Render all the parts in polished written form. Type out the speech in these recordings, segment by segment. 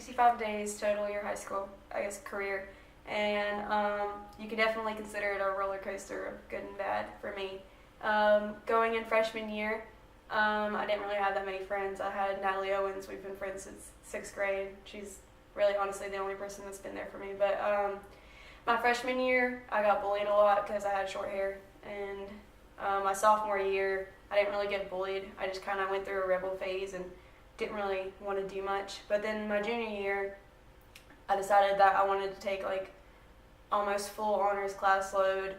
365 days total your high school, I guess, career. And you can definitely consider it a roller coaster of good and bad for me. Going in freshman year, I didn't really have that many friends. I had Natalie Owens. We've been friends since 6th grade. She's really, honestly, the only person that's been there for me. But my freshman year, I got bullied a lot because I had short hair. And my sophomore year, I didn't really get bullied. I just kind of went through a rebel phase and didn't really want to do much. But then my junior year, I decided that I wanted to take like almost full honors class load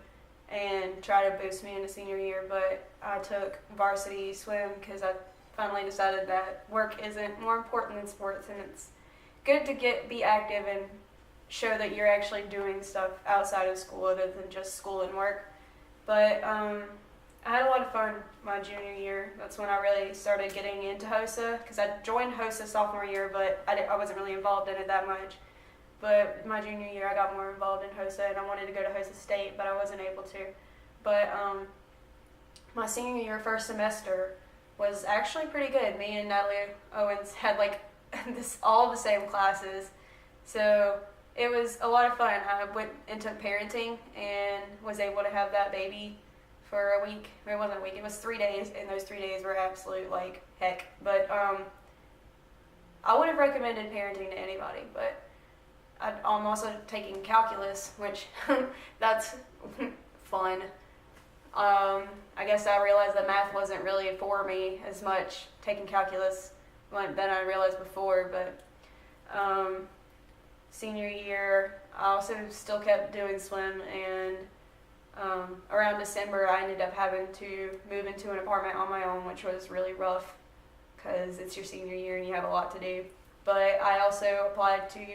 and try to boost me into senior year. But I took varsity swim because I finally decided that work isn't more important than sports, and it's good to be active and show that you're actually doing stuff outside of school other than just school and work. But I had a lot of fun my junior year. That's when I really started getting into HOSA, because I joined HOSA sophomore year, but I wasn't really involved in it that much. But my junior year, I got more involved in HOSA, and I wanted to go to HOSA State, but I wasn't able to. But my senior year, first semester, was actually pretty good. Me and Natalie Owens had like all the same classes, so it was a lot of fun. I went and took parenting and was able to have that baby for a week. It wasn't a week, it was 3 days, and those 3 days were absolute like heck. But I would have recommended parenting to anybody, but I'm also taking calculus, which that's fun. I guess I realized that math wasn't really for me as much, taking calculus, than I realized before. But senior year, I also still kept doing swim, and around December, I ended up having to move into an apartment on my own, which was really rough because it's your senior year and you have a lot to do. But I also applied to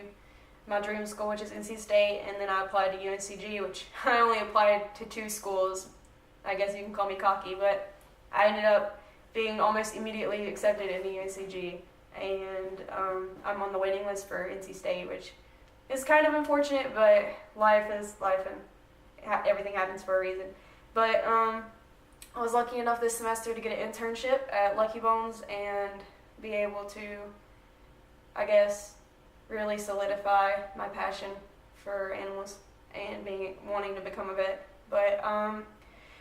my dream school, which is NC State, and then I applied to UNCG, which I only applied to 2 schools. I guess you can call me cocky, but I ended up being almost immediately accepted into UNCG, and I'm on the waiting list for NC State, which is kind of unfortunate, but life is life, and everything happens for a reason. But I was lucky enough this semester to get an internship at Lucky Bones and be able to, I guess, really solidify my passion for animals and wanting to become a vet. But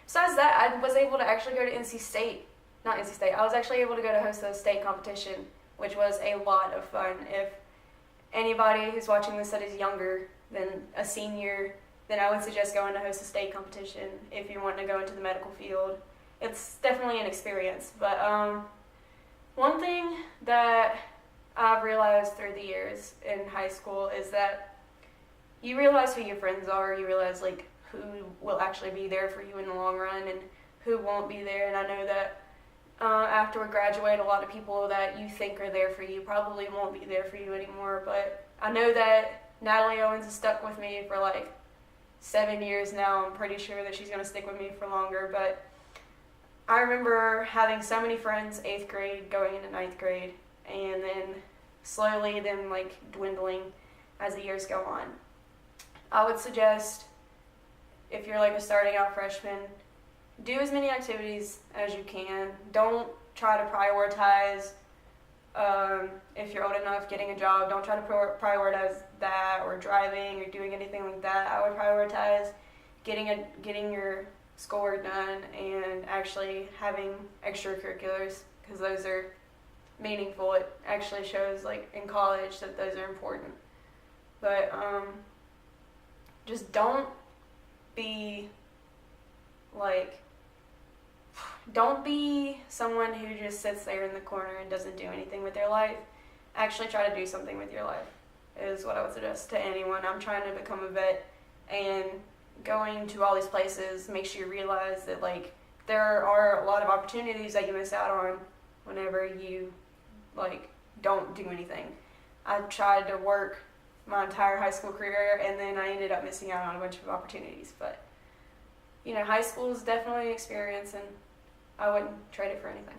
besides that, I was able to actually go to NC State. Not NC State. I was actually able to go to host a state competition, which was a lot of fun. If anybody who's watching this that is younger than a senior, then I would suggest going to host a state competition if you want to go into the medical field. It's definitely an experience. But one thing that I've realized through the years in high school is that you realize who your friends are. You realize like who will actually be there for you in the long run and who won't be there. And I know that after we graduate, a lot of people that you think are there for you probably won't be there for you anymore. But I know that Natalie Owens has stuck with me for like 7 years now. I'm pretty sure that she's going to stick with me for longer. But I remember having so many friends 8th grade going into 9th grade, and then slowly them like dwindling as the years go on. I would suggest, if you're like a starting out freshman, do as many activities as you can. Don't try to prioritize, if you're old enough, getting a job. Don't try to prioritize that, or driving, or doing anything like that. I would prioritize getting your schoolwork done and actually having extracurriculars, because those are meaningful. It actually shows like in college that those are important. But just don't be someone who just sits there in the corner and doesn't do anything with their life. Actually try to do something with your life is what I would suggest to anyone. I'm trying to become a vet, and going to all these places makes you realize that like there are a lot of opportunities that you miss out on whenever you like don't do anything. I tried to work my entire high school career, and then I ended up missing out on a bunch of opportunities. But high school is definitely an experience, and I wouldn't trade it for anything.